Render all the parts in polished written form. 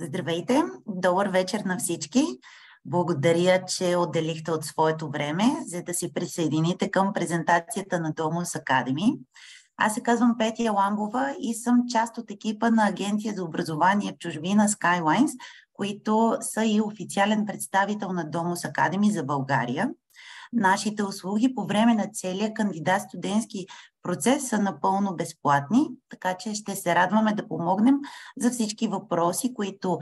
Здравейте! Добър вечер на всички! Благодаря, че отделихте от своето време, за да се присъедините към презентацията на Domus Academy. Аз се казвам Петя Ламбова и съм част от екипа на Агенция за образование в чужбина Skylines, които са и официален представител на Domus Academy за България. Нашите услуги по време на целия кандидат-студентски процес са напълно безплатни, така че ще се радваме да помогнем за всички въпроси, които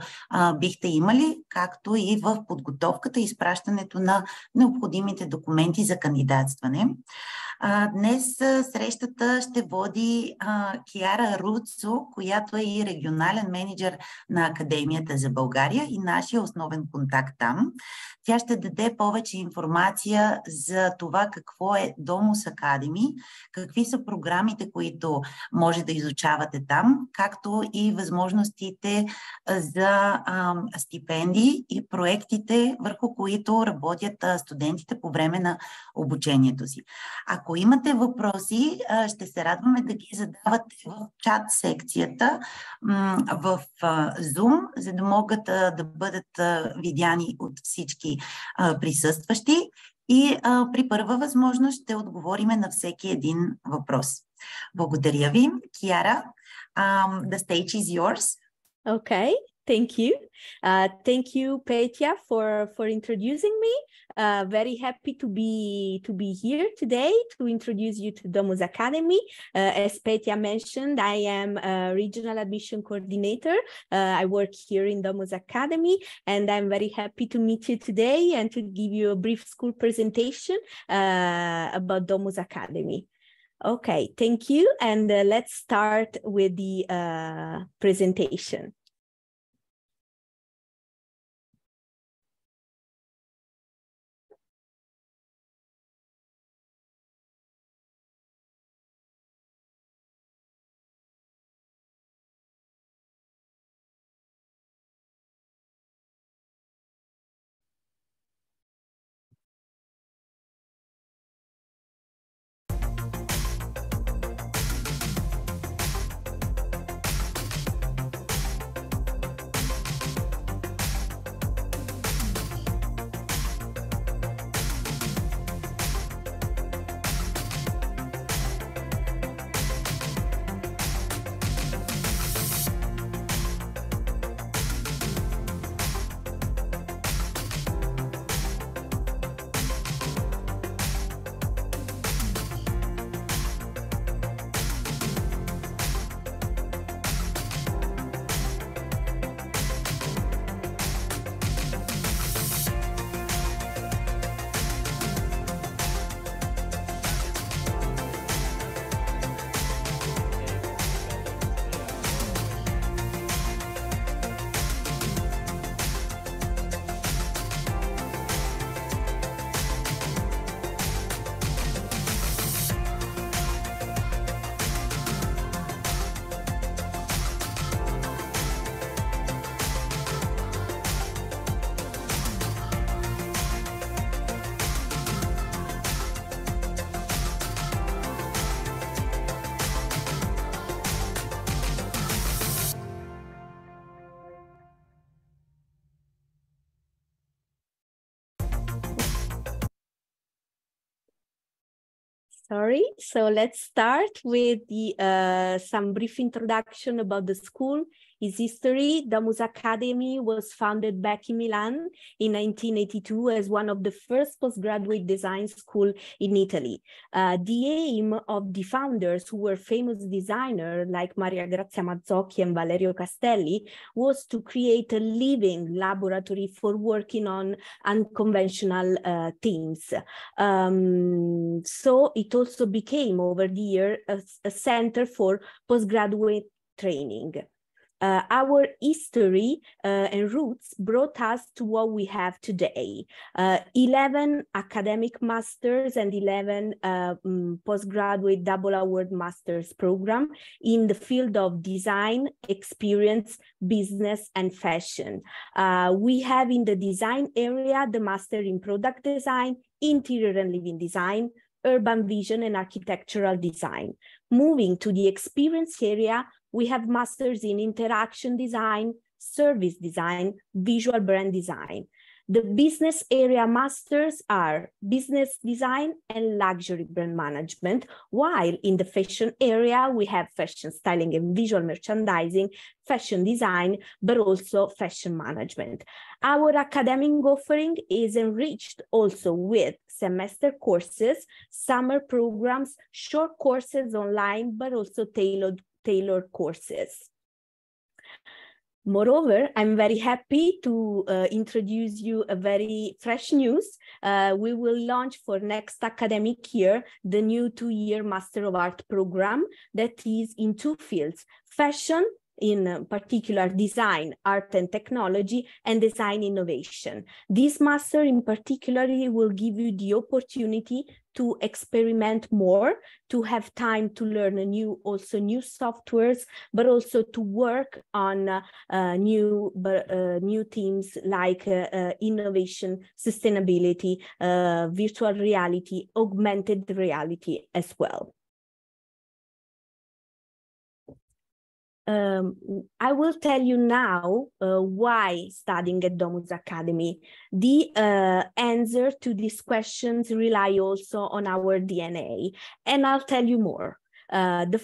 бихте имали, както и в подготовката и изпращането на необходимите документи за кандидатстване. Днес срещата ще води Киара Руцо, която е и регионален менеджер на Академията за България и нашия основен контакт там. Тя ще даде повече информация за това какво е Domus Academy, какви са програмите, които може да изучавате там, както и възможностите за стипендии и проектите, върху които работят студентите по време на обучението си. Ако имате въпроси, ще се радваме да ги задавате в чат секцията в Zoom, за да могат да бъдат видяни от всички присъстващи и при първа възможност ще отговорим на всеки един въпрос. Благодаря ви. Киара, the stage is yours. Okay. Thank you. Thank you, Petya, for introducing me. Very happy to be here today to introduce you to Domus Academy. As Petya mentioned, I am a regional admission coordinator. I work here in Domus Academy, and I'm very happy to meet you today and to give you a brief school presentation about Domus Academy. Okay, thank you. And let's start with the presentation. Sorry, so let's start with the some brief introduction about the school, its history. Domus Academy was founded back in Milan in 1982 as one of the first postgraduate design school in Italy. The aim of the founders, who were famous designers like Maria Grazia Mazzocchi and Valerio Castelli, was to create a living laboratory for working on unconventional themes. So it also became over the year a center for postgraduate training. Our history and roots brought us to what we have today. 11 academic masters and 11 postgraduate double award masters program in the field of design, experience, business, and fashion. We have in the design area the master in product design, interior and living design, urban vision, and architectural design. Moving to the experience area, we have masters in interaction design, service design, visual brand design. The business area masters are business design and luxury brand management, while in the fashion area, we have fashion styling and visual merchandising, fashion design, but also fashion management. Our academic offering is enriched also with semester courses, summer programs, short courses online, but also tailored courses. Moreover, I'm very happy to introduce you a very fresh news. We will launch for next academic year the new 2-year Master of Art program that is in 2 fields: fashion, in particular design, art and technology, and design innovation. This master in particular will give you the opportunity to experiment more, to have time to learn new softwares, but also to work on new themes like innovation, sustainability, virtual reality, augmented reality as well. I will tell you now why studying at Domus Academy. The answer to these questions rely also on our DNA, and I'll tell you more. The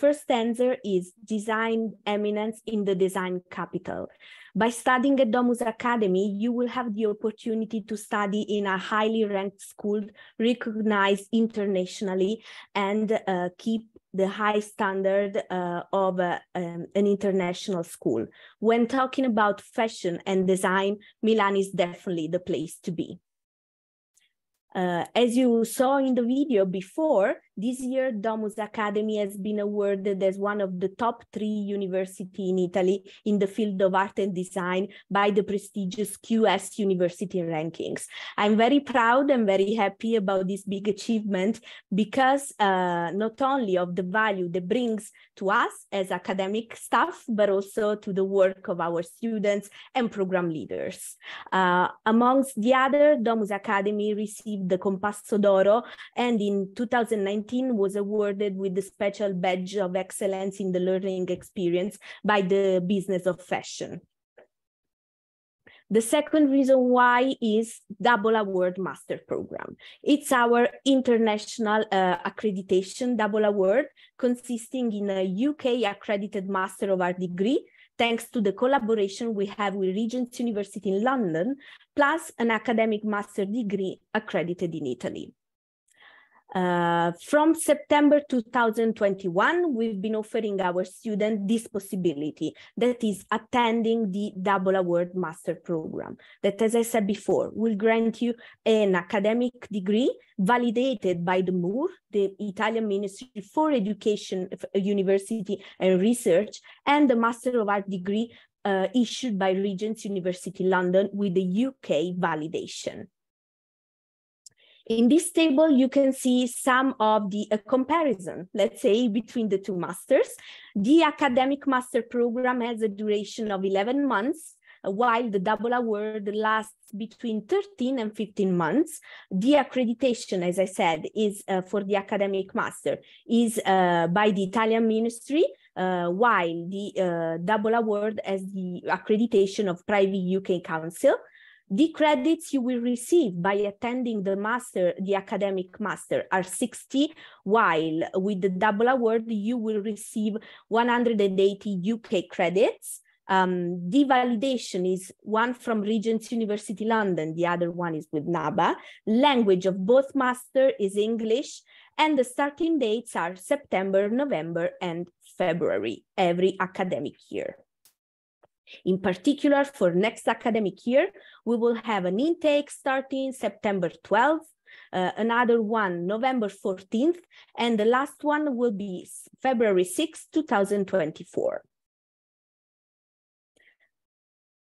first answer is design eminence in the design capital. By studying at Domus Academy, you will have the opportunity to study in a highly ranked school, recognized internationally, and keep the high standard of an international school. When talking about fashion and design, Milan is definitely the place to be. As you saw in the video before, this year Domus Academy has been awarded as one of the top 3 universities in Italy in the field of art and design by the prestigious QS University rankings. I'm very proud and very happy about this big achievement because not only of the value that brings to us as academic staff, but also to the work of our students and program leaders. Amongst the other, Domus Academy received the Compasso d'Oro, and in 2019 was awarded with the special badge of excellence in the learning experience by the Business of Fashion. The second reason why is Double Award Master Program. It's our international accreditation double award, consisting in a UK accredited Master of Art degree, thanks to the collaboration we have with Regent's University in London, plus an academic master degree accredited in Italy. From September 2021, we've been offering our students this possibility, that is attending the Double Award Master Program, that, as I said before, will grant you an academic degree validated by the MUR, the Italian Ministry for Education, University and Research, and the Master of Art degree issued by Regent's University London with the UK validation. In this table, you can see some of the comparison, let's say, between the 2 masters. The academic master program has a duration of 11 months, while the double award lasts between 13 and 15 months. The accreditation, as I said, is for the academic master is by the Italian Ministry, while the double award has the accreditation of Private UK Council. The credits you will receive by attending the academic master are 60, while with the double award, you will receive 180 UK credits. The validation is one from Regent's University London, the other one is with NABA. Language of both master is English, and the starting dates are September, November, and February every academic year. In particular, for next academic year, we will have an intake starting September 12th, another one November 14th, and the last one will be February 6th, 2024.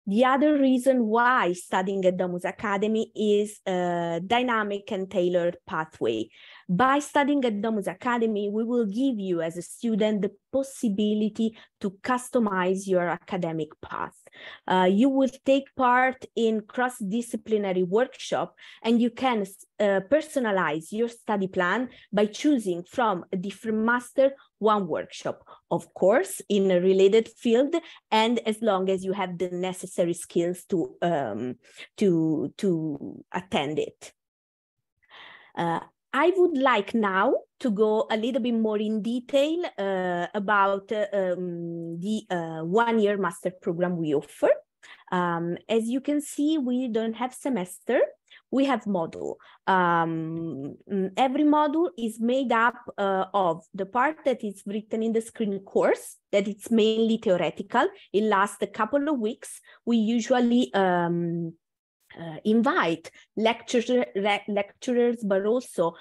The other reason why studying at Domus Academy is a dynamic and tailored pathway. By studying at Domus Academy, we will give you as a student the possibility to customize your academic path. You will take part in cross-disciplinary workshop, and you can personalize your study plan by choosing from a different master one workshop, of course, in a related field, and as long as you have the necessary skills to attend it. I would like now to go a little bit more in detail about the one-year master program we offer. As you can see, we don't have semester, we have module. Every module is made up of the part that is written in the screen course, that it's mainly theoretical. It lasts a couple of weeks. We usually invite lecturers, but also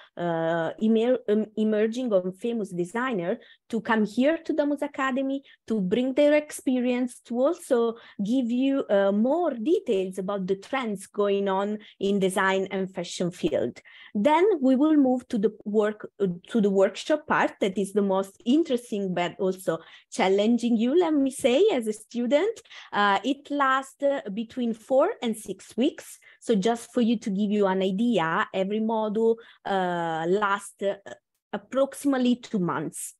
emerging or famous designer to come here to Domus Academy to bring their experience, to also give you more details about the trends going on in design and fashion field. Then we will move to the workshop part, that is the most interesting but also challenging you, let me say, as a student. It lasts between 4 and 6 weeks. So just for you to give you an idea, every module lasts approximately 2 months.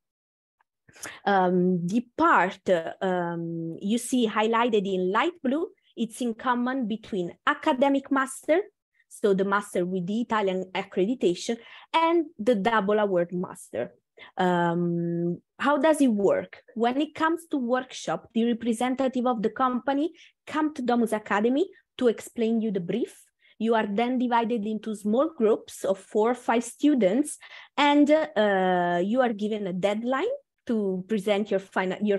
The part you see highlighted in light blue, it's in common between academic master, so the master with the Italian accreditation, and the double award master. How does it work? When it comes to workshop, the representative of the company come to Domus Academy to explain you the brief. You are then divided into small groups of 4 or 5 students, and you are given a deadline to present your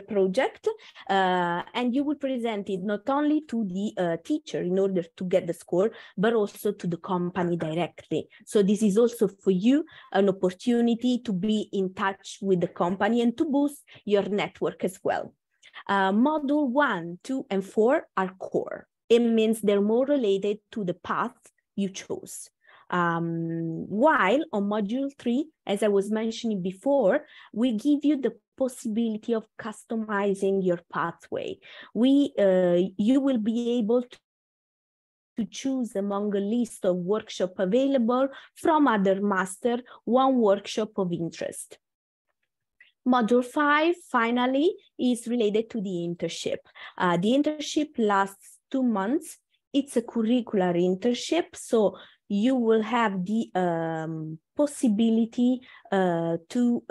project, and you will present it not only to the teacher in order to get the score, but also to the company directly. So this is also for you an opportunity to be in touch with the company and to boost your network as well. Module 1, 2, and 4 are core. It means they're more related to the path you chose. While on module 3, as I was mentioning before, we give you the possibility of customizing your pathway. You will be able to choose among a list of workshops available from other master, one workshop of interest. Module 5, finally, is related to the internship. The internship lasts 2 months. It's a curricular internship, so you will have the possibility to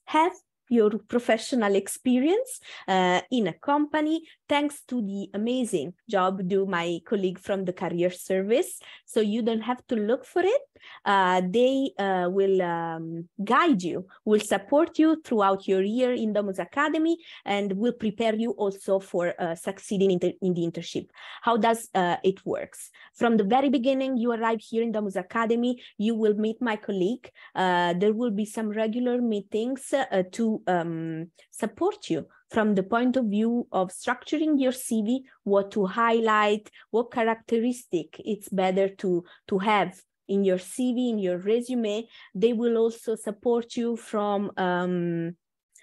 have your professional experience in a company, thanks to the amazing job do my colleague from the career service. So you don't have to look for it. They will guide you, will support you throughout your year in Domus Academy, and will prepare you also for succeeding in the internship. How does it works? From the very beginning, you arrive here in Domus Academy, you will meet my colleague. There will be some regular meetings to support you from the point of view of structuring your CV, what to highlight, what characteristic it's better to have in your CV, in your resume. They will also support you from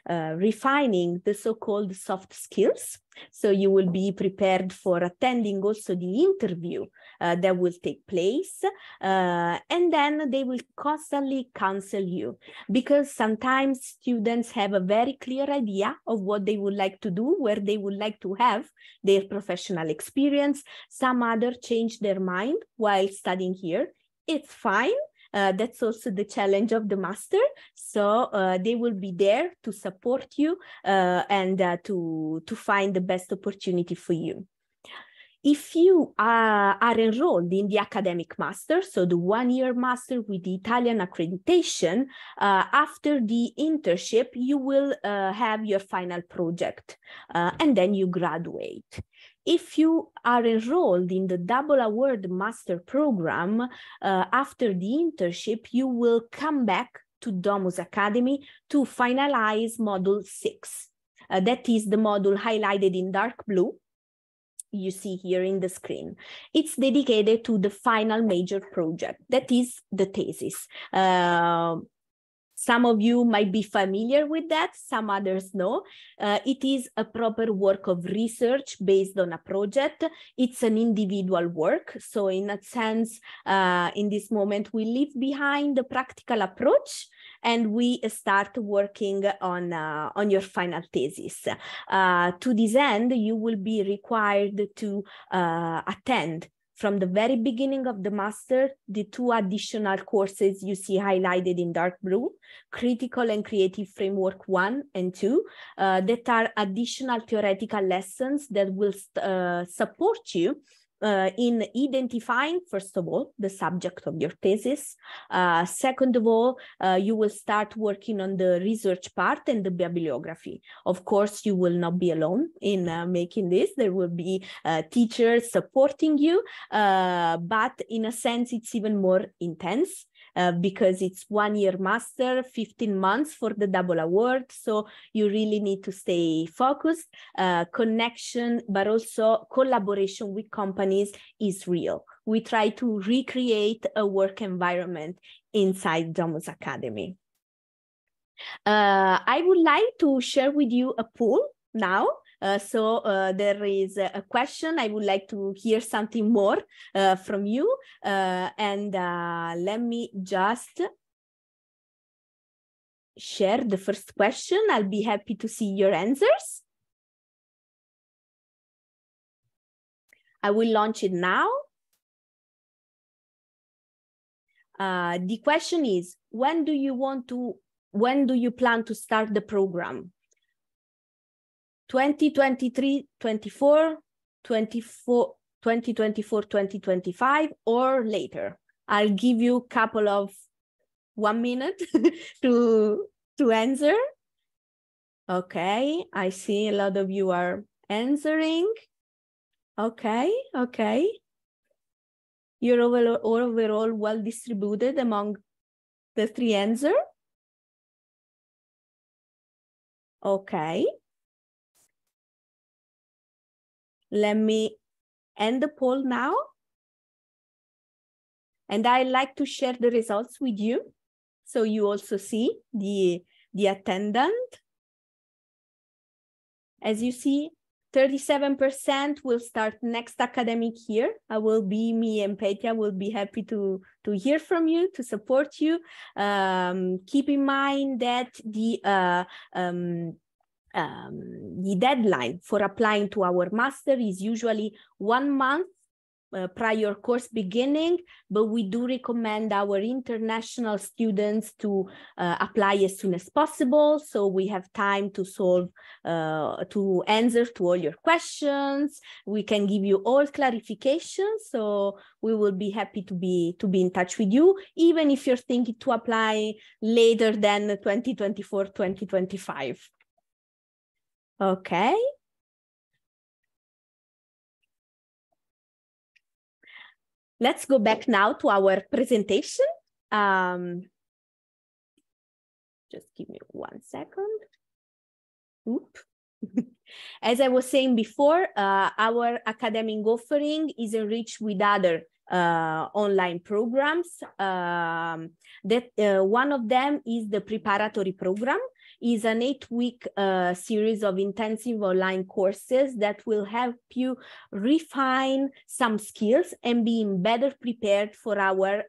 refining the so-called soft skills. So you will be prepared for attending also the interview that will take place. And then they will constantly counsel you, because sometimes students have a very clear idea of what they would like to do, where they would like to have their professional experience. Some others change their mind while studying here. It's fine. That's also the challenge of the master. So they will be there to support you and to find the best opportunity for you. If you are enrolled in the academic master, so the one-year master with the Italian accreditation, after the internship, you will have your final project and then you graduate. If you are enrolled in the double award master program, after the internship, you will come back to Domus Academy to finalize module 6. That is the module highlighted in dark blue. You see here in the screen. It's dedicated to the final major project, that is the thesis. Some of you might be familiar with that, some others no. It is a proper work of research based on a project. It's an individual work. So in a sense, in this moment, we leave behind the practical approach and we start working on your final thesis. To this end, you will be required to attend from the very beginning of the master the 2 additional courses you see highlighted in dark blue, Critical and Creative Framework 1 and 2, that are additional theoretical lessons that will support you in identifying, first of all, the subject of your thesis. Second of all, you will start working on the research part and the bibliography. Of course, you will not be alone in making this. There will be teachers supporting you, but in a sense, it's even more intense. Because it's 1 year master, 15 months for the double award. So you really need to stay focused. Connection, but also collaboration with companies is real. We try to recreate a work environment inside Domus Academy. I would like to share with you a poll now. There is a question. I would like to hear something more from you. Let me just share the first question. I'll be happy to see your answers. I will launch it now. The question is, when do you plan to start the program? 2023, 24, 2024, 2025, or later? I'll give you a couple of 1 minute to answer. Okay, I see a lot of you are answering. Okay. You're overall well distributed among the 3 answers. Okay. Let me end the poll now. And I'd like to share the results with you, so you also see the attendant. As you see, 37% will start next academic year. Me and Petya will be happy to hear from you, to support you. Keep in mind that the deadline for applying to our master is usually 1 month prior course beginning, but we do recommend our international students to apply as soon as possible, so we have time to to answer to all your questions. We can give you all clarifications, so we will be happy to be in touch with you, even if you're thinking to apply later than 2024, 2025. Okay. Let's go back now to our presentation. Just give me 1 second. Oop. As I was saying before, our academic offering is enriched with other online programs. One of them is the preparatory program. Is an 8-week series of intensive online courses that will help you refine some skills and be better prepared for our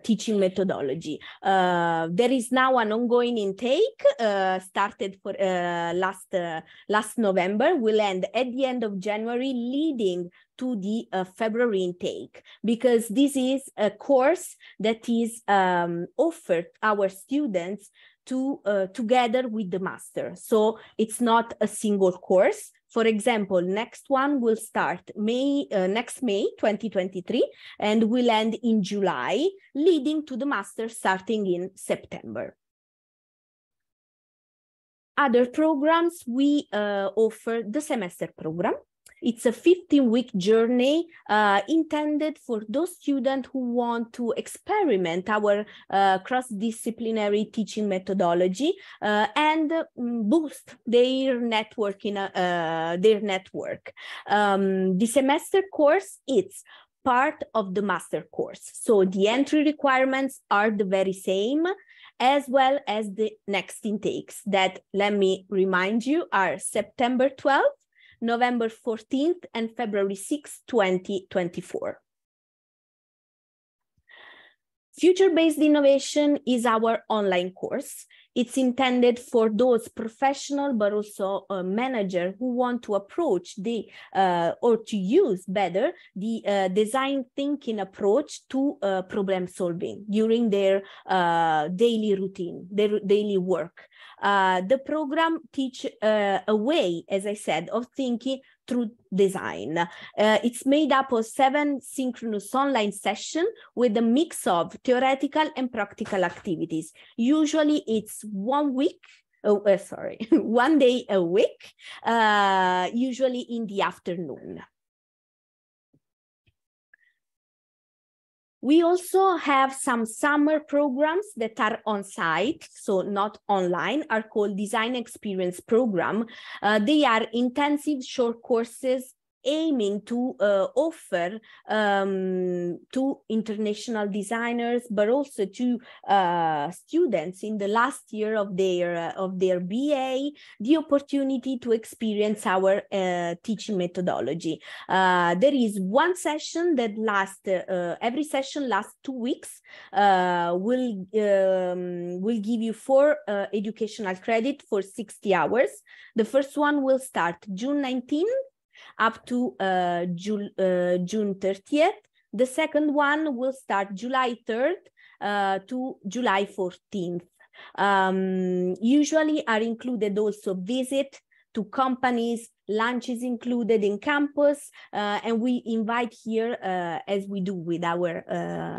teaching methodology. There is now an ongoing intake started for last November, will end at the end of January, leading to the February intake, because this is a course that is offered our students together with the master. So it's not a single course. For example, next one will start next May 2023 and will end in July, leading to the master starting in September. Other programs, we offer the semester program. It's a 15-week journey intended for those students who want to experiment our cross-disciplinary teaching methodology and boost their network The semester course, it's part of the master course. So the entry requirements are the very same, as well as the next intakes that, let me remind you, are September 12th, November 14th, and February 6th, 2024. Future-based innovation is our online course. It's intended for those professional, but also manager who want to approach or to use better the design thinking approach to problem solving during their daily routine, their daily work. The program teaches a way, as I said, of thinking through design. It's made up of 7 synchronous online sessions with a mix of theoretical and practical activities. Usually it's 1 week, one day a week, usually in the afternoon. We also have some summer programs that are on site, so not online, are called Design Experience Program. They are intensive short courses aiming to offer to international designers, but also to students in the last year of their BA, the opportunity to experience our teaching methodology. There is one session that lasts, every session lasts 2 weeks, will give you 4 educational credit for 60 hours. The first one will start June 19th, up to June 30th. The second one will start July 3rd to July 14th. Usually are included also visit to companies, lunches included in campus, and we invite here, as we do with our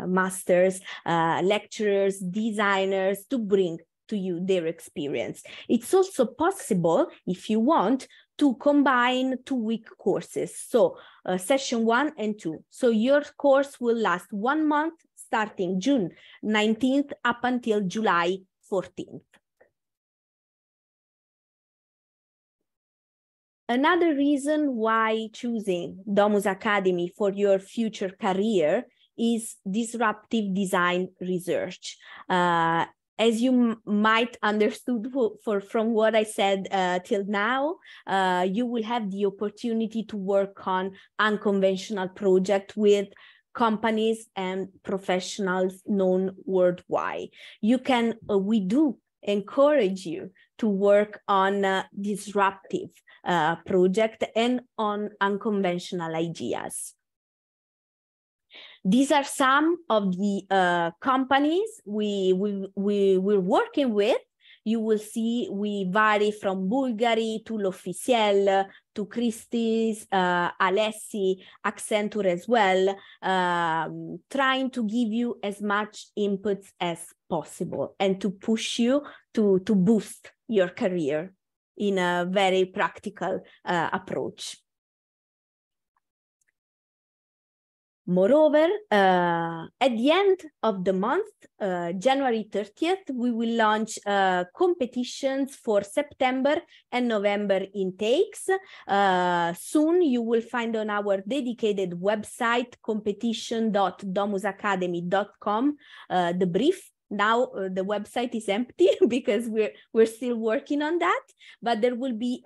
masters, lecturers, designers, to bring to you their experience. It's also possible, if you want, to combine 2-week courses. So session 1 and 2. So your course will last 1 month, starting June 19th up until July 14th. Another reason why choosing Domus Academy for your future career is disruptive design research. As you might understood from what I said till now, you will have the opportunity to work on unconventional projects with companies and professionals known worldwide. We do encourage you to work on disruptive project and on unconventional ideas. These are some of the companies we're working with. You will see we vary from Bulgari to L'Officiel to Christie's, Alessi, Accenture as well, trying to give you as much inputs as possible and to push you to boost your career in a very practical approach. Moreover, at the end of the month, January 30th, we will launch competitions for September and November intakes. Soon you will find on our dedicated website, competition.domusacademy.com, the brief. Now the website is empty because we're still working on that, but there will be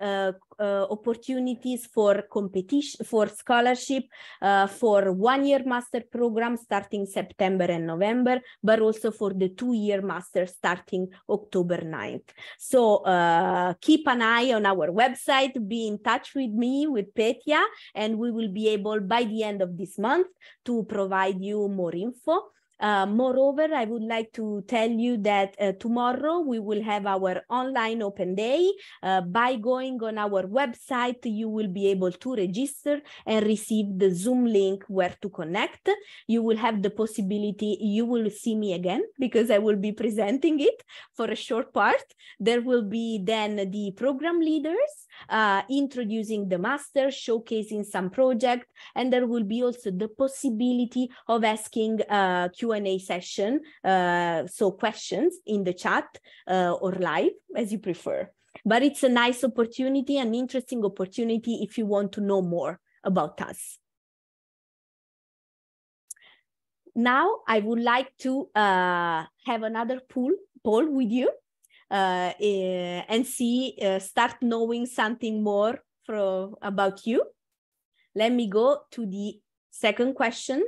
opportunities for competition, for scholarship, for 1-year master program starting September and November, but also for the 2-year master starting October 9th. So keep an eye on our website, be in touch with me, with Petya, and we will be able by the end of this month to provide you more info. Moreover, I would like to tell you that tomorrow we will have our online open day. By going on our website, you will be able to register and receive the Zoom link where to connect. You will have the possibility, you will see me again because I will be presenting it for a short part. There will be then the program leaders introducing the master, showcasing some project, and there will be also the possibility of asking Q&A session, so questions in the chat or live as you prefer. But it's a nice opportunity, an interesting opportunity if you want to know more about us. Now I would like to have another poll with you and start knowing something more about you. Let me go to the second question.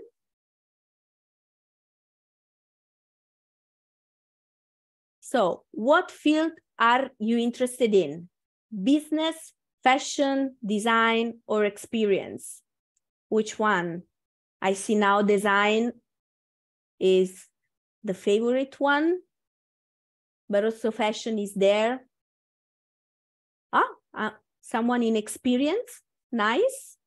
So what field are you interested in? Business, fashion, design, or experience? Which one? I see now design is the favorite one, but also fashion is there. Someone in experience, nice.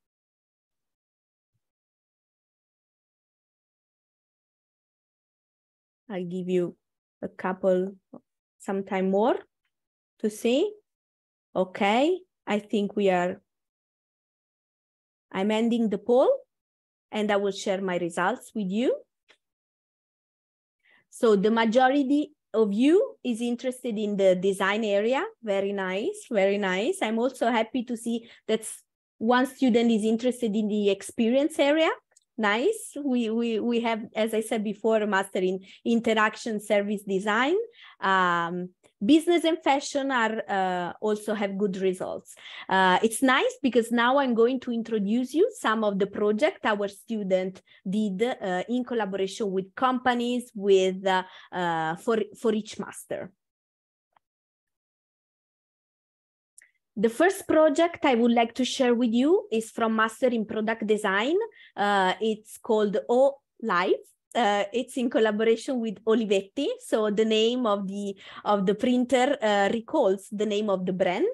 I'll give you a couple, some time more to see. Okay, I think I'm ending the poll and I will share my results with you. So the majority of you is interested in the design area. Very nice, very nice. I'm also happy to see that one student is interested in the experience area. Nice. We have, as I said before, a master in interaction service design. Business and fashion are also have good results. It's nice because now I'm going to introduce you some of the project our student did in collaboration with companies with for each master. The first project I would like to share with you is from Master in Product Design. It's called O Live. It's in collaboration with Olivetti. So the name of the printer recalls the name of the brand.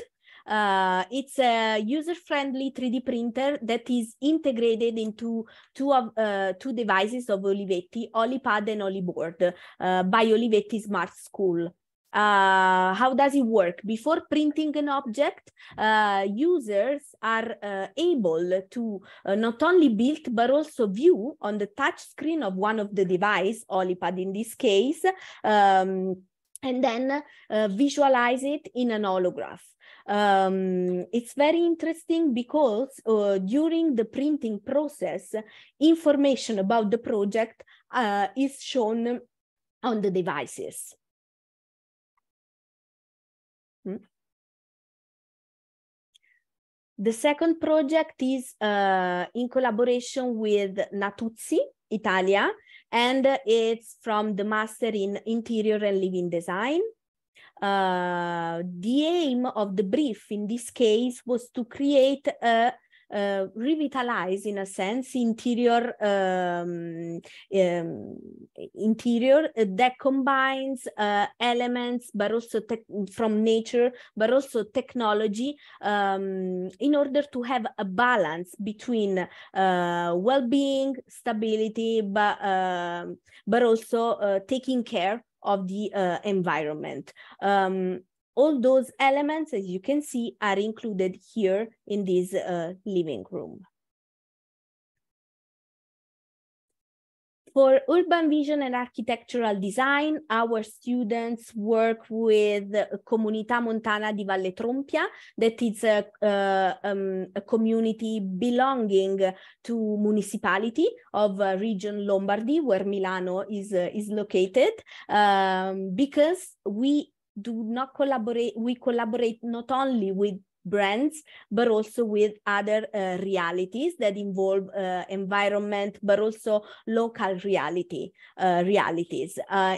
It's a user-friendly 3D printer that is integrated into two devices of Olivetti, Olipad and Oliboard, by Olivetti Smart School. How does it work? Before printing an object, users are able to not only build but also view on the touch screen of one of the devices, Olipad in this case, and then visualize it in an holograph. It's very interesting because during the printing process, information about the project is shown on the devices. The second project is in collaboration with Natuzzi, Italia, and it's from the Master in Interior and Living Design. The aim of the brief in this case was to create a revitalize, in a sense, interior that combines elements, but also from nature, but also technology, in order to have a balance between well-being, stability, but also taking care of the environment. All those elements, as you can see, are included here in this living room. For urban vision and architectural design, our students work with Comunità Montana di Valle Trompia, that is a community belonging to municipality of region Lombardy, where Milano is located, because we collaborate not only with brands, but also with other realities that involve environment, but also local realities.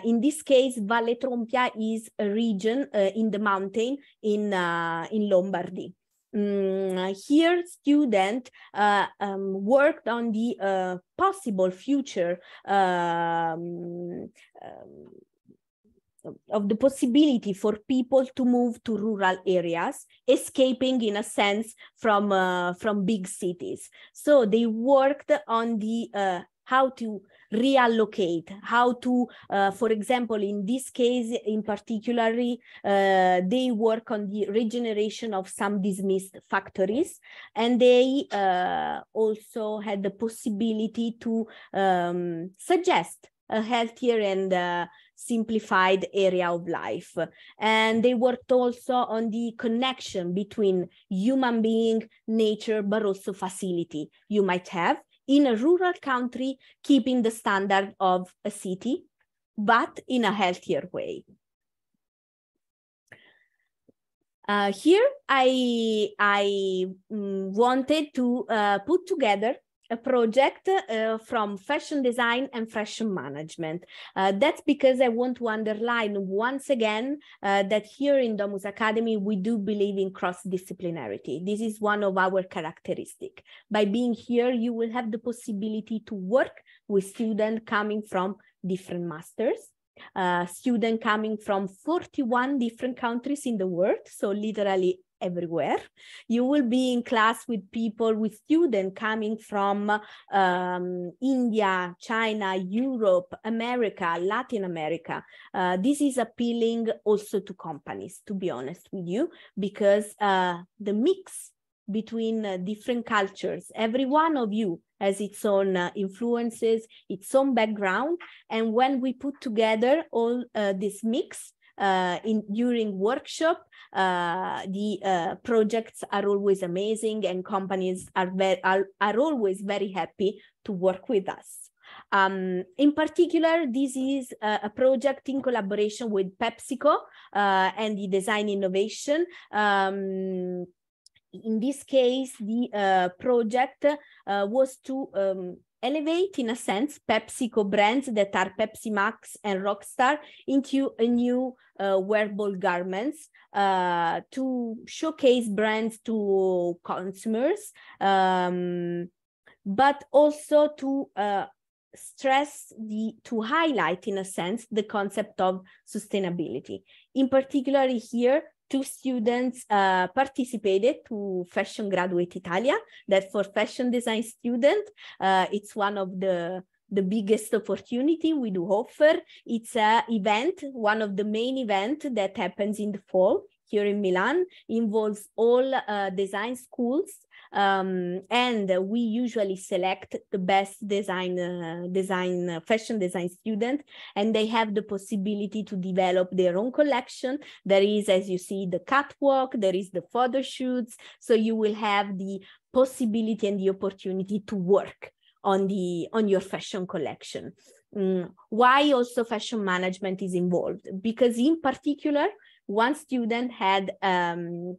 In this case, Valle Trompia is a region in the mountain in Lombardy. Here, students worked on the possible future of the possibility for people to move to rural areas, escaping, in a sense, from big cities. So they worked on the how to reallocate, how to, for example, in this case in particularly, they work on the regeneration of some dismissed factories, and they also had the possibility to suggest a healthier and simplified area of life. And they worked also on the connection between human being, nature, but also facility you might have in a rural country, keeping the standard of a city, but in a healthier way. Here I wanted to put together a project from fashion design and fashion management. That's because I want to underline once again that here in Domus Academy, we do believe in cross-disciplinarity. This is one of our characteristics. By being here, you will have the possibility to work with students coming from different masters, students coming from 41 different countries in the world, so literally everywhere. You will be in class with people, with students coming from India, China, Europe, America, Latin America. This is appealing also to companies, to be honest with you, because the mix between different cultures, every one of you has its own influences, its own background. And when we put together all this mix, during workshop, the projects are always amazing, and companies are always very happy to work with us. In particular, this is a project in collaboration with PepsiCo and the design innovation. In this case, the project was to elevate, in a sense, PepsiCo brands that are Pepsi Max and Rockstar into a new wearable garments to showcase brands to consumers, but also to stress to highlight, in a sense, the concept of sustainability. In particular here, 2 students participated to Fashion Graduate Italia. That for fashion design student, it's one of the biggest opportunity we do offer. It's an event, one of the main events that happens in the fall here in Milan, involves all design schools, and we usually select the best fashion design student, and they have the possibility to develop their own collection. There is, as you see, the catwalk, there is the photo shoots, so you will have the possibility and the opportunity to work on your fashion collection. Why also fashion management is involved? Because in particular, one student had, in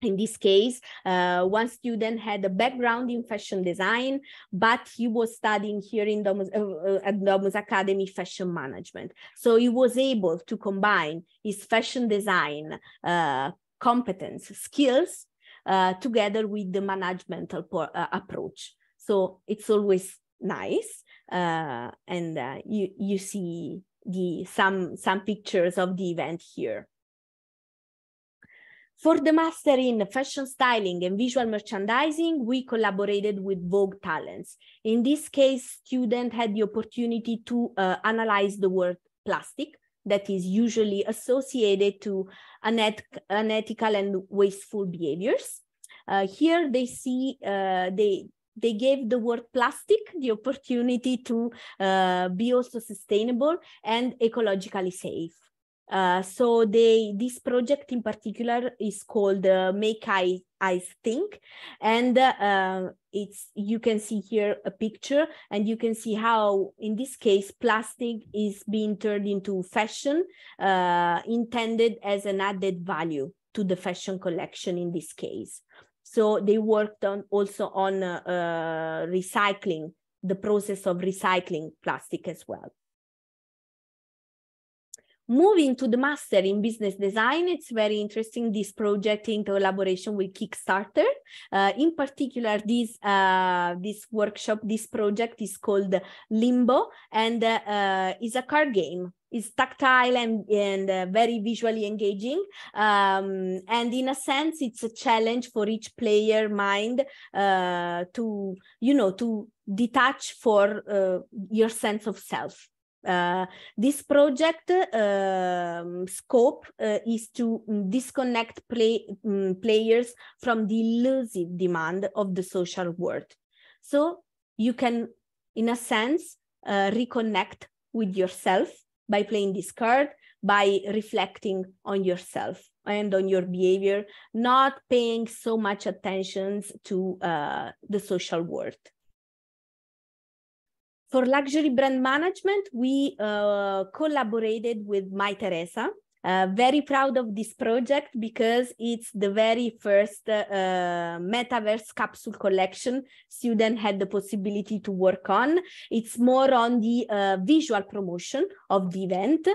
this case, one student had a background in fashion design, but he was studying here in at Domus Academy fashion management. So he was able to combine his fashion design competence, skills, together with the managemental approach. So it's always nice, and you see some pictures of the event here. For the master in fashion styling and visual merchandising, we collaborated with Vogue Talents. In this case, students had the opportunity to analyze the word plastic that is usually associated to unethical and wasteful behaviors. Here they see, they gave the word plastic the opportunity to be also sustainable and ecologically safe. So this project in particular is called Make Eyes Think, and you can see here a picture, and you can see how in this case plastic is being turned into fashion, intended as an added value to the fashion collection in this case. So they worked also on recycling, the process of recycling plastic as well. Moving to the master in business design, it's very interesting, this project in collaboration with Kickstarter. In particular, this workshop, this project is called Limbo, and is a card game. It's tactile and very visually engaging. And in a sense, it's a challenge for each player mind to detach for your sense of self. This project scope is to disconnect players from the elusive demand of the social world. So you can, in a sense, reconnect with yourself by playing this card, by reflecting on yourself and on your behavior, not paying so much attention to the social world. For luxury brand management, we collaborated with My Teresa. Very proud of this project because it's the very first metaverse capsule collection students had the possibility to work on. It's more on the visual promotion of the event.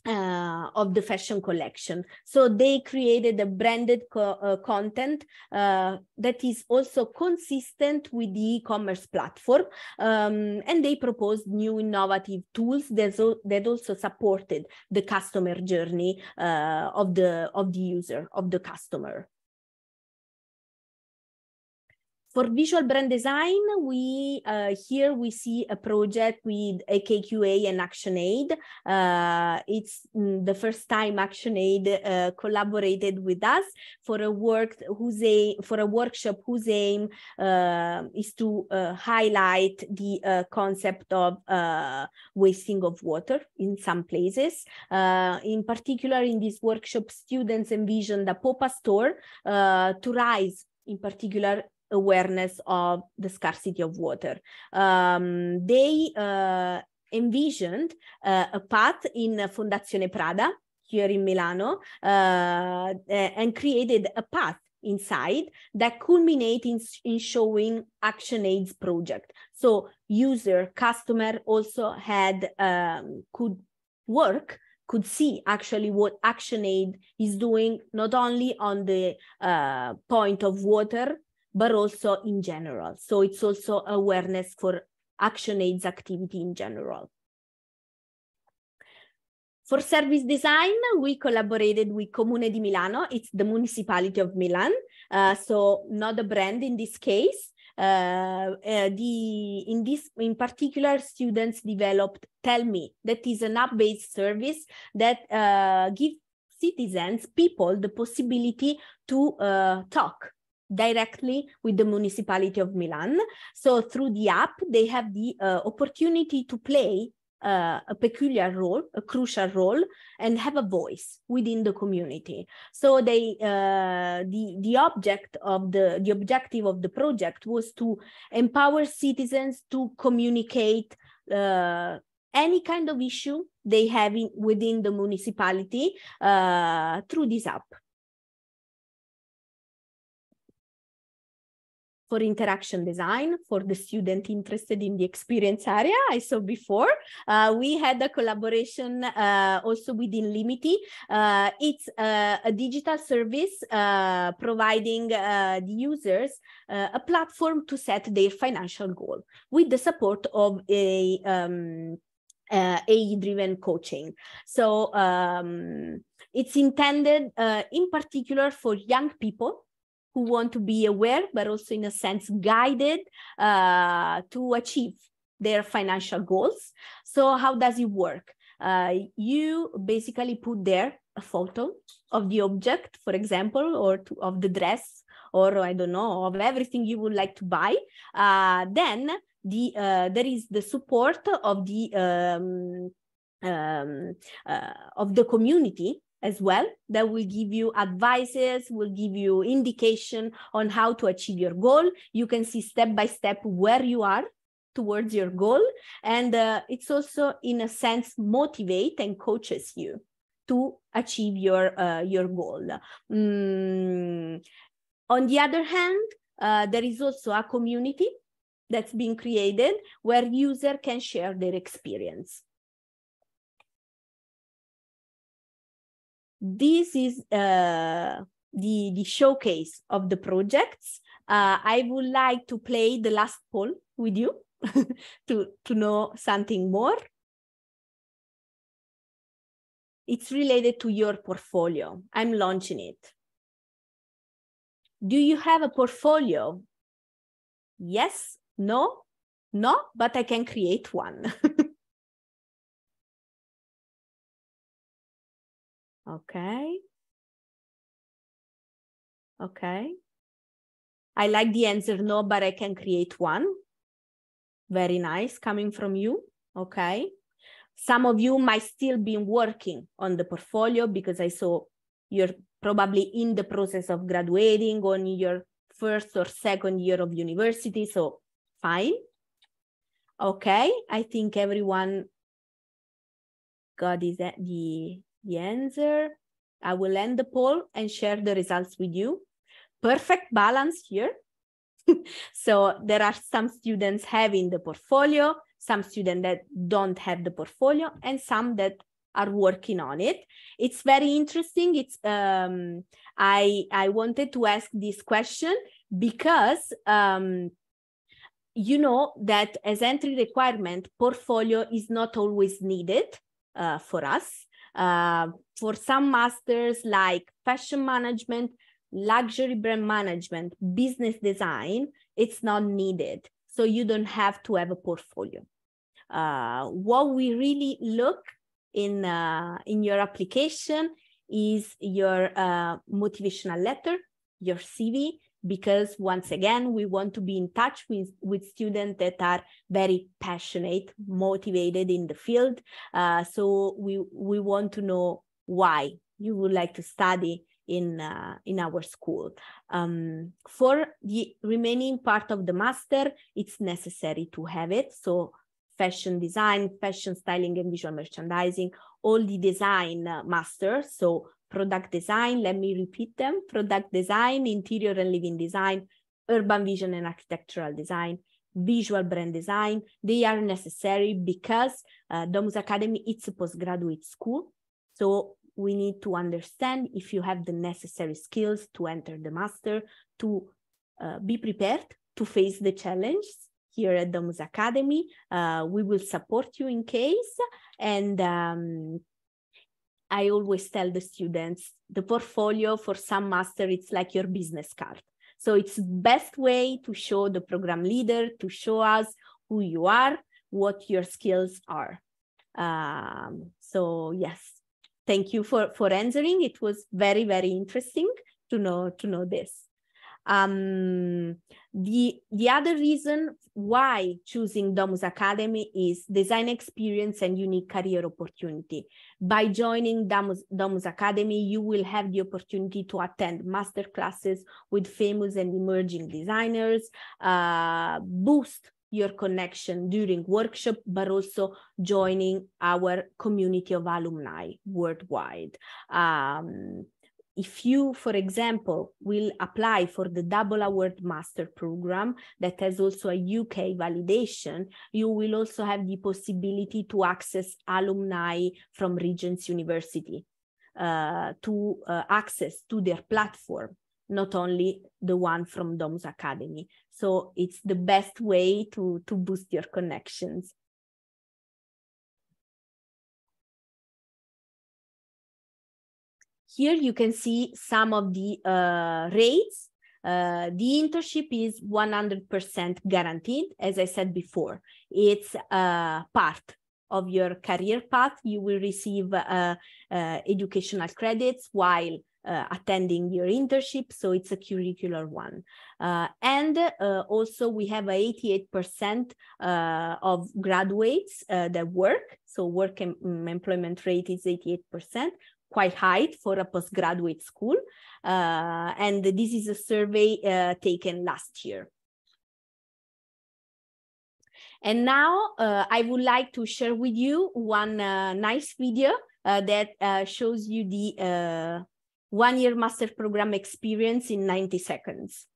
Of the fashion collection. So they created a branded content that is also consistent with the e-commerce platform, and they proposed new innovative tools that also supported the customer journey of the user, of the customer. For visual brand design, here we see a project with AKQA and ActionAid. It's the first time ActionAid collaborated with us for a workshop whose aim is to highlight the concept of wasting of water in some places. In particular, in this workshop, students envisioned a pop-up store to raise, in particular, awareness of the scarcity of water. They envisioned a path in Fondazione Prada here in Milano and created a path inside that culminates in showing ActionAid's project. So user, customer also had could see actually what ActionAid is doing, not only on the point of water, but also in general. So it's also awareness for ActionAid's activity in general. For service design, we collaborated with Comune di Milano. It's the municipality of Milan, so not a brand in this case. In particular, students developed Tell Me, that is an app-based service that gives citizens, people, the possibility to talk directly with the municipality of Milan. So through the app, they have the opportunity to play a peculiar role, a crucial role, and have a voice within the community. So they, the objective of the project was to empower citizens to communicate any kind of issue they have within the municipality through this app. For interaction design, for the student interested in the experience area, I saw before, we had a collaboration also within Limiti. It's a digital service providing the users a platform to set their financial goal with the support of a AI-driven coaching. So it's intended in particular for young people who want to be aware, but also in a sense guided to achieve their financial goals. So how does it work? You basically put there a photo of the object, for example, or of the dress, or I don't know, of everything you would like to buy. Then there is the support of the community as well, that will give you advices, will give you indication on how to achieve your goal. You can see step by step where you are towards your goal. And it's also, in a sense, motivate and coaches you to achieve your goal. On the other hand, there is also a community that's been created where users can share their experience. This is the showcase of the projects. I would like to play the last poll with you to know something more. It's related to your portfolio. I'm launching it. Do you have a portfolio? Yes, no, no, but I can create one. Okay. Okay. I like the answer no, but I can create one. Very nice coming from you. Okay. Some of you might still be working on the portfolio because I saw you're probably in the process of graduating on your first or second year of university. So fine. Okay. I think everyone got the answer. I will end the poll and share the results with you. Perfect balance here. So there are some students having the portfolio, some students that don't have the portfolio, and some that are working on it. It's very interesting. It's I wanted to ask this question because you know that as entry requirement, portfolio is not always needed for us. For some masters like fashion management, luxury brand management, business design, it's not needed. So you don't have to have a portfolio. What we really look in your application is your motivational letter, your CV, because once again, we want to be in touch with students that are very passionate, motivated in the field. So we want to know why you would like to study in our school. For the remaining part of the master, it's necessary to have it. So fashion design, fashion styling and visual merchandising, all the design masters. So product design, let me repeat them: product design, interior and living design, urban vision and architectural design, visual brand design. They are necessary because Domus Academy, it's a postgraduate school. So we need to understand if you have the necessary skills to enter the master, to be prepared to face the challenge. Here at Domus Academy, we will support you in case. And I always tell the students, the portfolio for some master, it's like your business card. So it's the best way to show the program leader, to show us who you are, what your skills are. So yes, thank you for answering. It was very, very interesting to know this. The other reason why choosing Domus Academy is design experience and unique career opportunity. By joining Domus Academy, you will have the opportunity to attend master classes with famous and emerging designers, boost your connection during workshop, but also joining our community of alumni worldwide. If you, for example, will apply for the double award master program that has also a UK validation, you will also have the possibility to access alumni from Regent's University to access to their platform, not only the one from Domus Academy. So it's the best way to boost your connections. Here you can see some of the rates. The internship is 100% guaranteed. As I said before, it's part of your career path. You will receive educational credits while attending your internship, so it's a curricular one. And also we have 88% of graduates that work. So work employment rate is 88%. Quite high for a postgraduate school. And this is a survey taken last year. And now I would like to share with you one nice video that shows you the one-year master program experience in 90 seconds.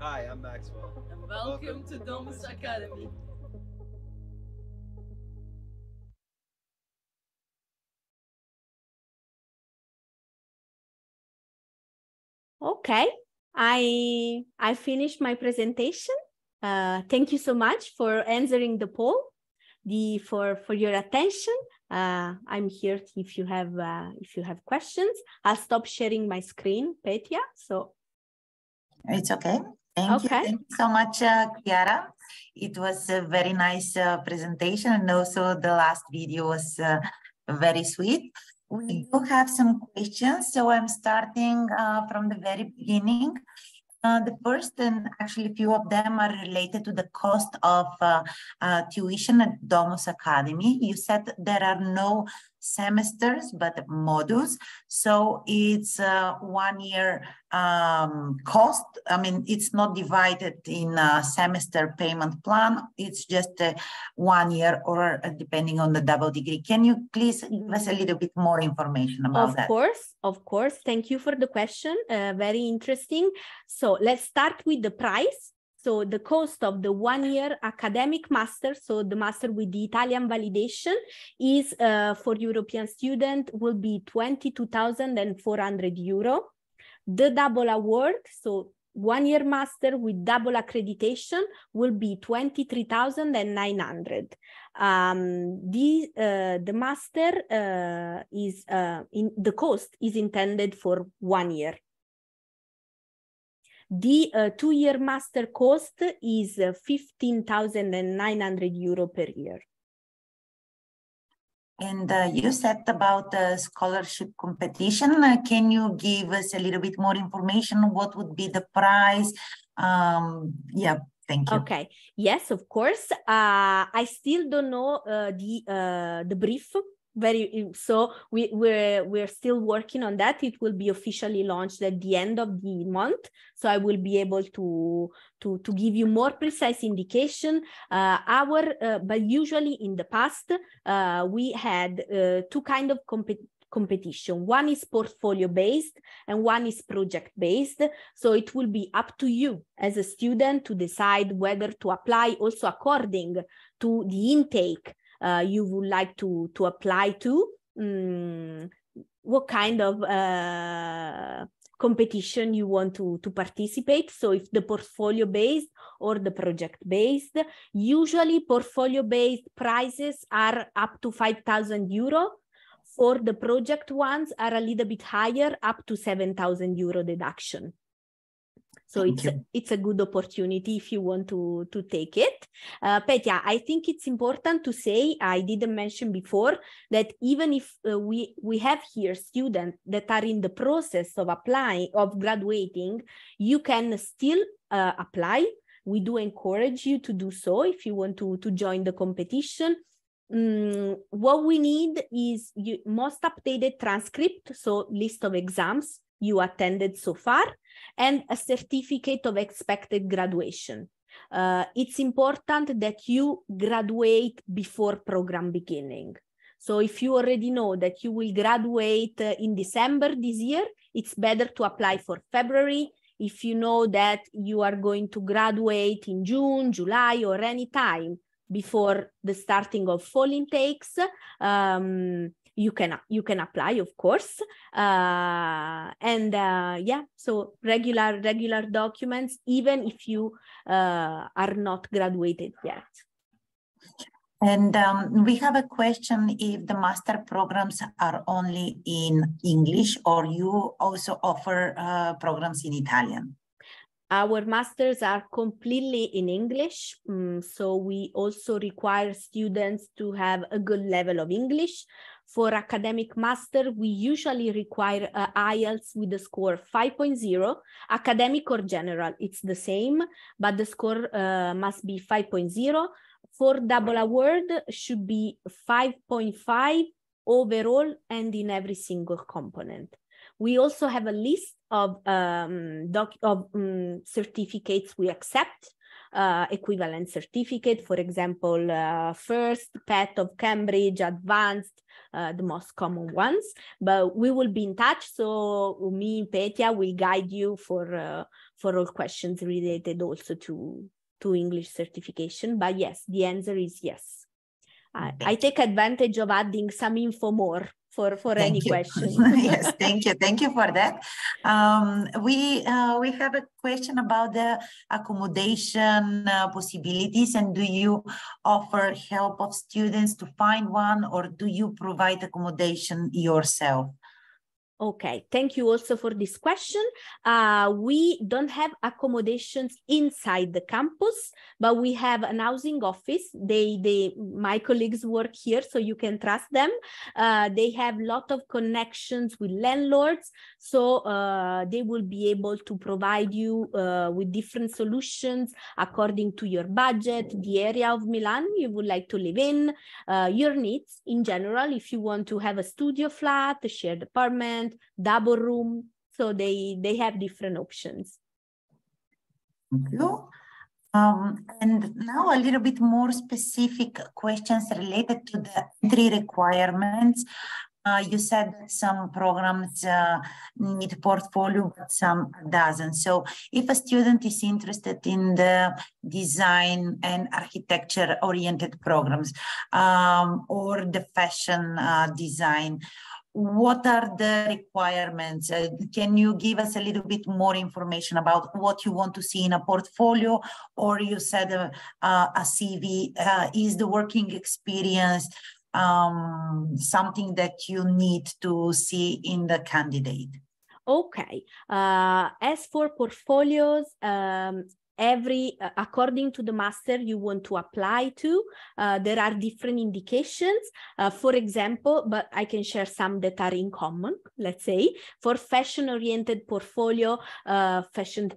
Hi, I'm Maxwell. And welcome to Domus Academy. Okay, I finished my presentation. Thank you so much for answering the poll, for your attention. I'm here if you have questions. I'll stop sharing my screen, Petya. So it's okay. Thank you. Thank you so much, Chiara. It was a very nice presentation, and also the last video was very sweet. We do have some questions, so I'm starting from the very beginning. The first, and actually a few of them are related to the cost of tuition at Domus Academy. You said there are no semesters, but modules. So it's 1 year cost. I mean, it's not divided in a semester payment plan. It's just 1 year or depending on the double degree. Can you please give us a little bit more information about that? Of course. Thank you for the question. Very interesting. So let's start with the price. So the cost of the 1 year academic master, so the master with the Italian validation, is for European student will be 22,400 euro. The double award, so 1 year master with double accreditation, will be 23,900. The master the cost is intended for 1 year. The 2 year master cost is 15,900 euro per year. And you said about the scholarship competition. Can you give us a little bit more information? What would be the price? Yeah, thank you. Okay. Yes, of course. I still don't know the brief. So we're still working on that. It will be officially launched at the end of the month, so I will be able to give you more precise indication. But usually in the past we had two kind of competition. One is portfolio based and one is project based. So it will be up to you as a student to decide whether to apply, also according to the intake you would like to apply to, what kind of competition you want to participate. So if the portfolio based or the project based, usually portfolio based prices are up to 5,000 euro. For the project ones are a little bit higher, up to 7,000 euro deduction. So it's a good opportunity if you want to take it. Petya, I think it's important to say, I didn't mention before, that even if we have here students that are in the process of graduating, you can still apply. We do encourage you to do so if you want to join the competition. What we need is most updated transcript, so list of exams you attended so far, and a certificate of expected graduation. It's important that you graduate before program beginning. So if you already know that you will graduate in December this year, it's better to apply for February. If you know that you are going to graduate in June, July, or any time before the starting of fall intakes, you can apply, of course. Yeah, so regular documents, even if you are not graduated yet. And we have a question if the master programs are only in English or you also offer programs in Italian. Our masters are completely in English, so we also require students to have a good level of English. For academic master, we usually require IELTS with a score 5.0, academic or general, it's the same, but the score must be 5.0. For double award, should be 5.5 overall and in every single component. We also have a list of certificates we accept, equivalent certificate, for example, first, PET of Cambridge, advanced, the most common ones, but we will be in touch. So me and Petya will guide you for for all questions related also to English certification. But yes, the answer is yes. I take advantage of adding some info more for any question. Yes, thank you. Thank you for that. We have a question about the accommodation possibilities, and do you offer help of students to find one, or do you provide accommodation yourself? Okay, thank you also for this question. We don't have accommodations inside the campus, but we have an housing office. My colleagues work here, so you can trust them. They have a lot of connections with landlords, so they will be able to provide you with different solutions according to your budget, the area of Milan you would like to live in, your needs in general. If you want to have a studio flat, a shared apartment, double room, so they have different options. Thank you. And now a little bit more specific questions related to the entry requirements. You said that some programs need portfolio, but some doesn't. So if a student is interested in the design and architecture oriented programs or the fashion design, what are the requirements? Can you give us a little bit more information about what you want to see in a portfolio? Or you said a CV, is the working experience something that you need to see in the candidate? Okay. As for portfolios, according to the master you want to apply to, there are different indications. For example, but I can share some that are in common. Let's say for fashion-oriented portfolio, fashion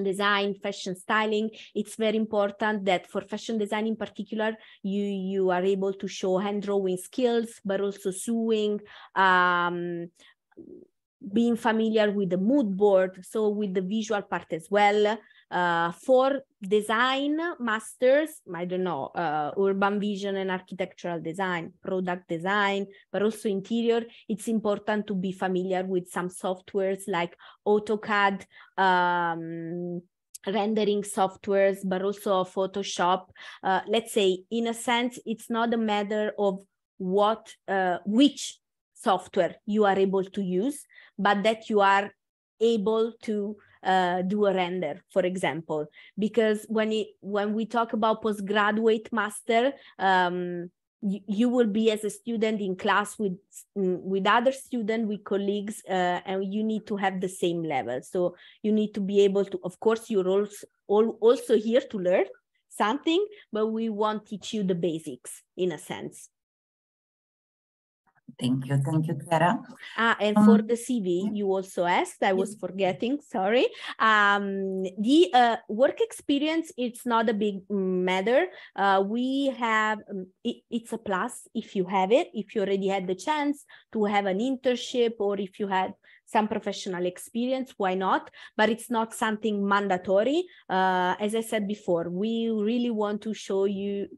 design, fashion styling, it's very important that for fashion design in particular, you are able to show hand drawing skills, but also sewing, being familiar with the mood board, so with the visual part as well. For design masters, I don't know, urban vision and architectural design, product design, but also interior, it's important to be familiar with some softwares like AutoCAD, rendering softwares, but also Photoshop. Let's say, in a sense, it's not a matter of which software you are able to use, but that you are able to do a render, for example, because when we talk about postgraduate master, you will be as a student in class with other students, with colleagues, and you need to have the same level. So you need to be able to, of course, you're also here to learn something, but we won't teach you the basics in a sense. Thank you, Clara. And for the CV, you also asked, I was forgetting, sorry. The work experience, it's not a big matter. We have, it's a plus if you have it, if you already had the chance to have an internship, or if you had some professional experience, why not? But it's not something mandatory. As I said before, we really want to show you,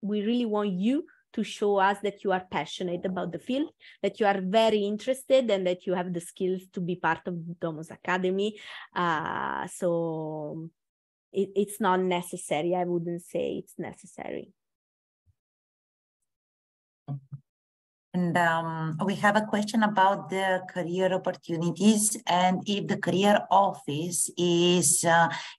we really want you to show us that you are passionate about the field, that you are very interested, and that you have the skills to be part of Domus Academy. So it's not necessary. I wouldn't say it's necessary. And we have a question about the career opportunities, and if the career office is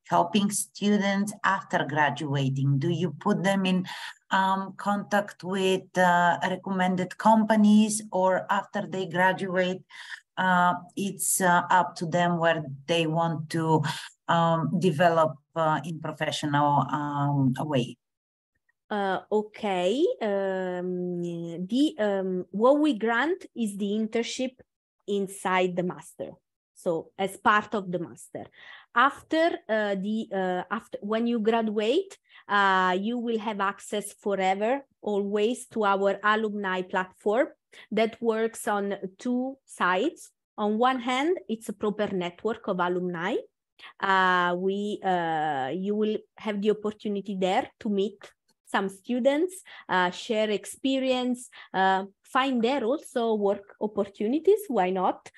helping students after graduating. Do you put them in contact with recommended companies, or after they graduate, it's up to them where they want to develop in professional way? Okay. What we grant is the internship inside the master. So as part of the master. After when you graduate, you will have access forever, always, to our alumni platform that works on two sides. On one hand, it's a proper network of alumni. You will have the opportunity there to meet some students, share experience, find there also work opportunities, why not?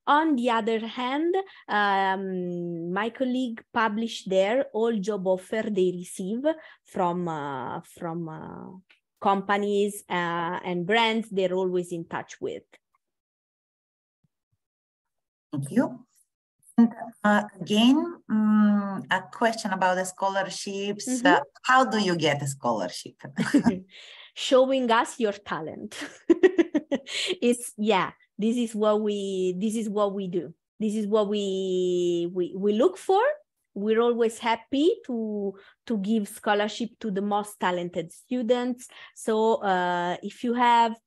On the other hand, my colleague published there all job offer they receive from companies and brands they're always in touch with. Thank you. And again, a question about the scholarships. Mm-hmm. How do you get a scholarship? Showing us your talent. It's, yeah, this is what we do. This is what we look for. We're always happy to give scholarship to the most talented students. So if you have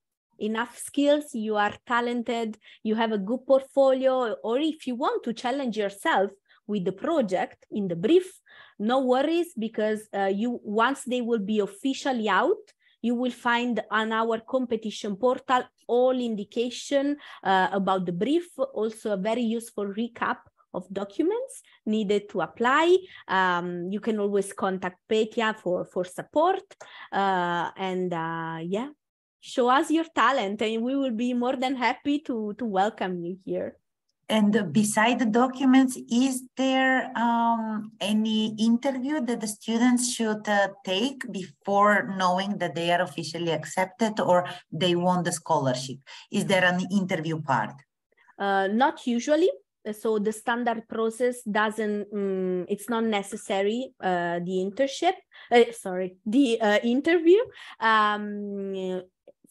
enough skills, you are talented, you have a good portfolio, or if you want to challenge yourself with the project in the brief, no worries, because once they will be officially out, you will find on our competition portal all indication about the brief, also a very useful recap of documents needed to apply. You can always contact Petya for support, yeah, show us your talent and we will be more than happy to welcome you here. And beside the documents, is there any interview that the students should take before knowing that they are officially accepted or they won the scholarship? Is there an interview part? Not usually. So the standard process doesn't, it's not necessary, the interview.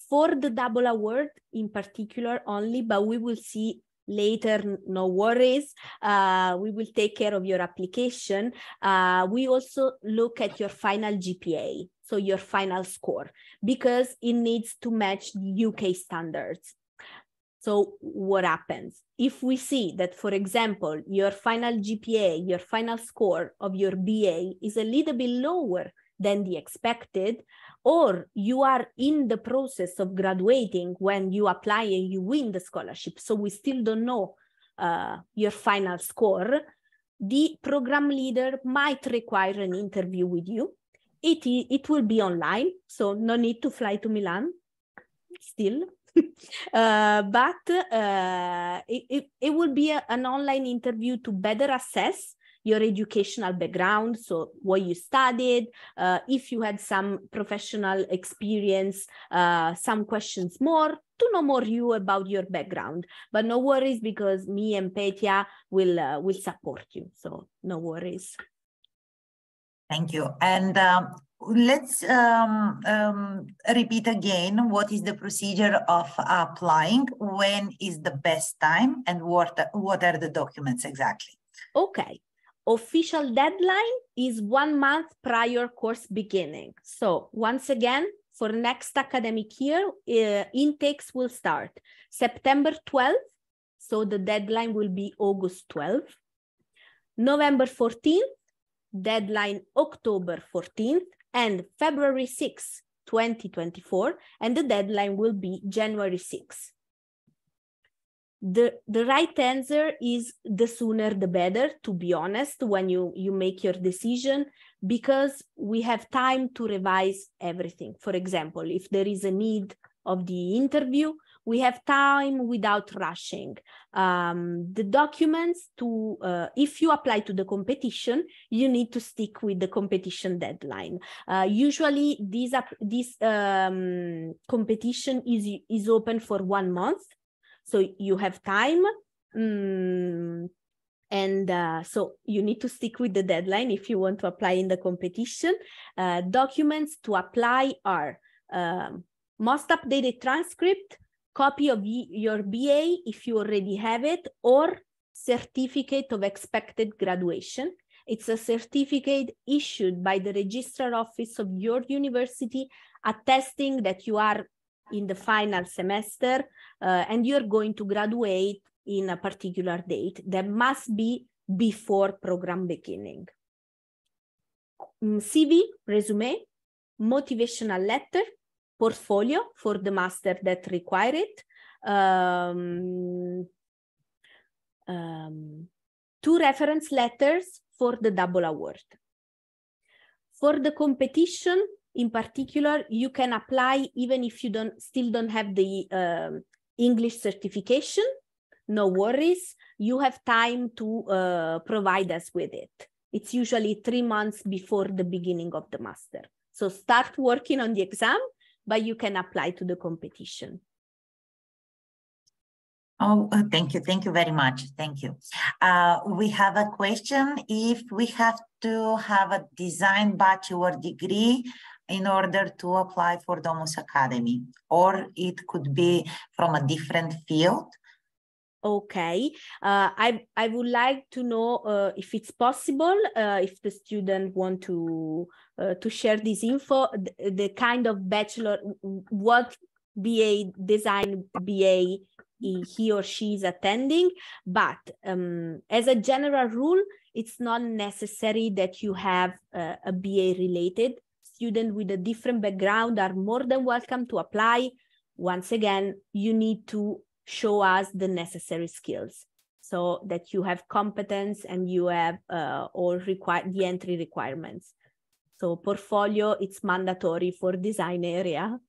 For the double award in particular only, but we will see later, no worries. We will take care of your application. We also look at your final GPA, so your final score, because it needs to match the UK standards. So what happens? If we see that, for example, your final GPA, your final score of your BA is a little bit lower than the expected, or you are in the process of graduating when you apply and you win the scholarship, so we still don't know your final score, the program leader might require an interview with you. It will be online, so no need to fly to Milan still. But it will be an online interview to better assess your educational background, so what you studied, if you had some professional experience, some questions more, to know more you about your background. But no worries, because me and Petya will support you, so no worries. Thank you. And let's repeat again, what is the procedure of applying? When is the best time? And what are the documents exactly? Okay. Official deadline is 1 month prior course beginning. So once again, for next academic year, intakes will start September 12th. So the deadline will be August 12th. November 14th, deadline October 14th, and February 6th, 2024, and the deadline will be January 6th. The right answer is the sooner the better, to be honest, when you make your decision, because we have time to revise everything. For example, if there is a need of the interview, we have time without rushing. The documents if you apply to the competition, you need to stick with the competition deadline. Usually this competition is open for 1 month. So you have time, so you need to stick with the deadline if you want to apply in the competition. Documents to apply are most updated transcript, copy of your BA if you already have it, or certificate of expected graduation. It's a certificate issued by the registrar office of your university attesting that you are in the final semester and you're going to graduate in a particular date. That must be before program beginning. CV, resume, motivational letter, portfolio for the master that require it, 2 reference letters for the double award. For the competition, in particular, you can apply even if you still don't have the English certification. No worries. You have time to provide us with it. It's usually 3 months before the beginning of the master. So start working on the exam, but you can apply to the competition. Oh, thank you. Thank you very much. Thank you. We have a question. If we have to have a design bachelor degree in order to apply for Domus Academy, or it could be from a different field? Okay, I would like to know if it's possible, if the student want to share this info, the kind of bachelor, what BA design BA he or she is attending, but as a general rule, it's not necessary that you have a BA related. Students with a different background are more than welcome to apply. Once again, you need to show us the necessary skills so that you have competence and you have all the entry requirements. So portfolio, it's mandatory for design area.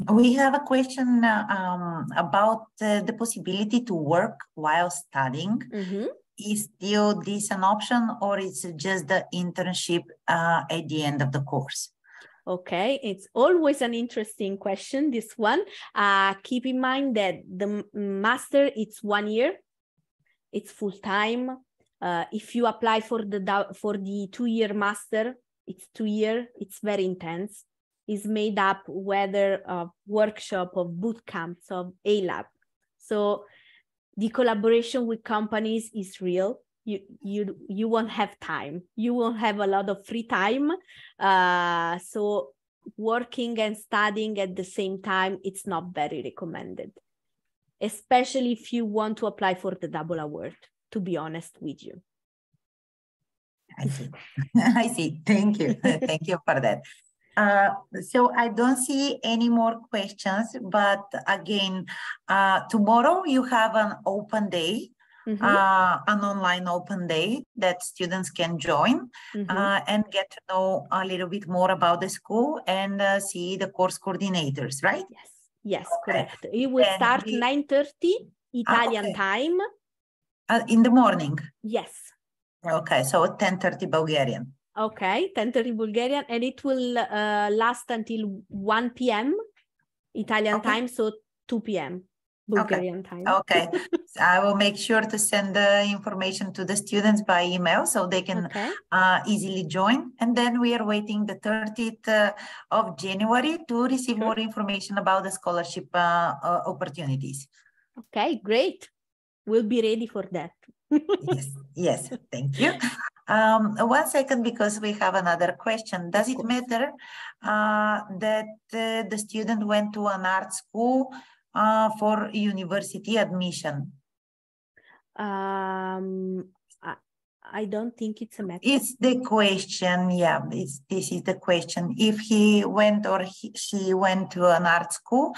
We have a question about the possibility to work while studying. Mm-hmm. Is still this an option, or is it just the internship at the end of the course? Okay, it's always an interesting question, this one. Keep in mind that the master, it's 1 year, it's full-time. If you apply for the 2-year master, it's 2 years, it's very intense. It's made up whether of workshop, of boot camps, of A-lab. So the collaboration with companies is real. You won't have time. You won't have a lot of free time. So working and studying at the same time, it's not very recommended, especially if you want to apply for the double award, to be honest with you. I see. I see. Thank you. Thank you for that. So I don't see any more questions, but again, tomorrow you have an open day. Mm-hmm. An online open day that students can join. Mm-hmm. And get to know a little bit more about the school and see the course coordinators, right? Yes, okay. Correct. It will start 9:30 Italian time. In the morning? Yes. Okay, so 10:30 Bulgarian. Okay, 10:30 Bulgarian, and it will last until 1 p.m. Italian time, so 2 p.m. Bulgarian time. Okay, so I will make sure to send the information to the students by email so they can easily join. And then we are waiting the 30th of January to receive more information about the scholarship opportunities. Okay, great. We'll be ready for that. Yes, thank you. 1 second, because we have another question. Does it matter that the student went to an art school for university admission? I don't think it's a matter. It's the question, yeah, this is the question. If he went or she went to an art school,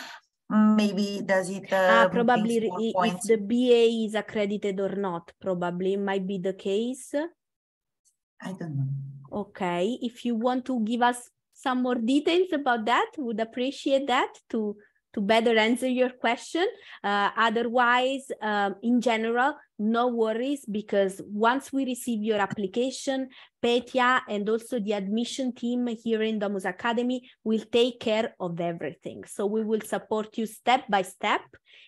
maybe does it probably if the BA is accredited or not, probably might be the case. I don't know. Okay, if you want to give us some more details about that, would appreciate that to better answer your question. Otherwise, in general, no worries, because once we receive your application, Petya and also the admission team here in Domus Academy will take care of everything. So we will support you step by step.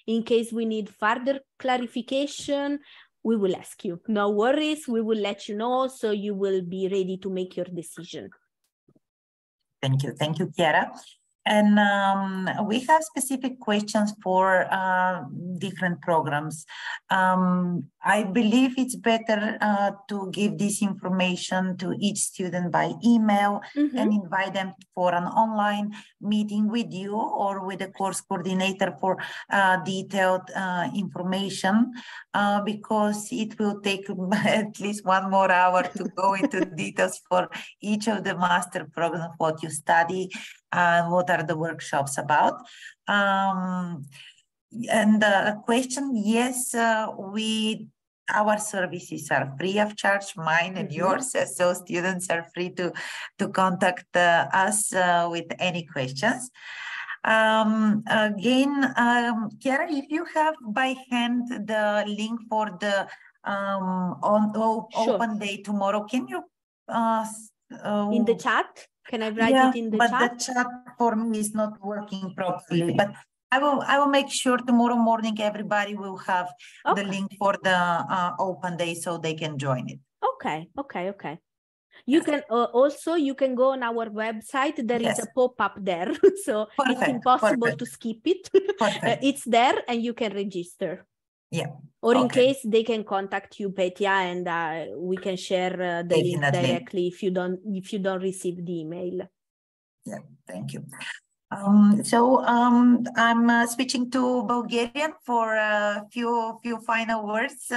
In case we need further clarification, we will ask you. No worries, we will let you know, so you will be ready to make your decision. Thank you, Chiara. And we have specific questions for different programs. I believe it's better to give this information to each student by email and invite them for an online meeting with you or with the course coordinator for detailed information, because it will take at least 1 more hour to go into details for each of the master programs, what you study, what are the workshops about. And a question, yes, we our services are free of charge, mine and yours. So students are free to contact us with any questions. Again, Chiara, if you have by hand the link for the open day tomorrow, can you in the chat? Can I write it in the chat? But the chat for me is not working properly. But I will make sure tomorrow morning everybody will have the link for the open day so they can join it. Okay. You can also you can go on our website. There is a pop-up there, so it's impossible to skip it. It's there, and you can register. Yeah. Or in case they can contact you, Petya, and we can share the link directly if you don't receive the email. Yeah, thank you. So I'm switching to Bulgarian for a few final words.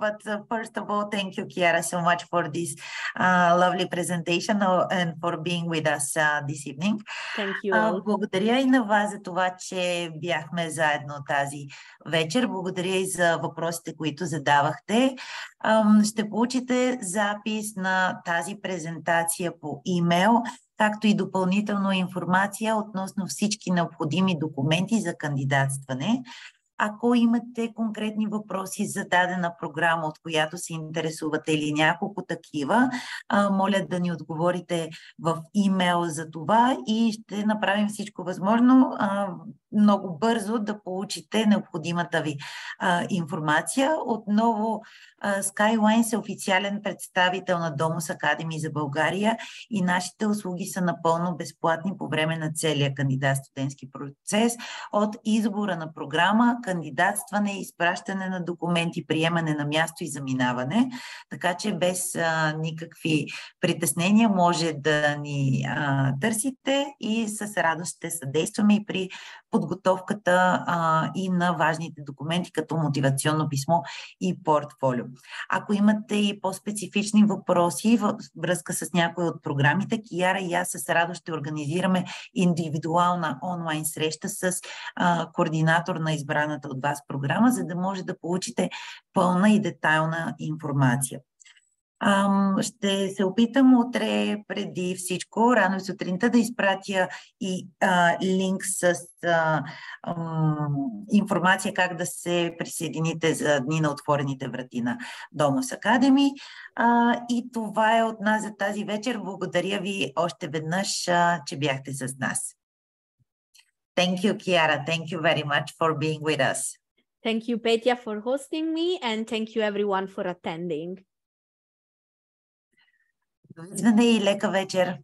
But first of all, thank you, Chiara, so much for this lovely presentation and for being with us this evening. Thank you all. Благодаря и на вас за това, че бяхме заедно тази вечер. Благодаря и за въпросите, които задавахте. Ще получите запис на тази презентация по имейл, както и допълнително информация относно всички необходими документи за кандидатстване. Ако имате конкретни въпроси за дадена програма, от която се интересувате или няколко такива, моля да ни отговорите в имейл за това и ще направим всичко възможно много бързо да получите необходимата ви информация. Отново, Skylines е официален представител на Domus Academy за България и нашите услуги са напълно безплатни по време на целия кандидат-студентски процес, от избора на програма, кандидатстване, изпращане на документи, приемане на място и заминаване. Така че без никакви притеснения може да ни търсите и с радост ще съдействаме и при подготовката и на важните документи, като мотивационно писмо и портфолио. Ако имате и по-специфични въпроси във връзка с някои от програмите, Кияра и аз с радост ще организираме индивидуална онлайн среща с координатор на избраната от вас програма, за да може да получите пълна и детайлна информация. Ще се опитам утре преди всичко, рано сутринта, да изпратя и линк с информация как да се присъедините за Дни на отворените врати на Domus Academy. И това е от нас за тази вечер. Благодаря ви още веднъж, че бяхте с нас. Thank you, Chiara. Thank you very much for being with us. Thank you, Petya, for hosting me, and thank you everyone for attending. Довиждане и лека вечер.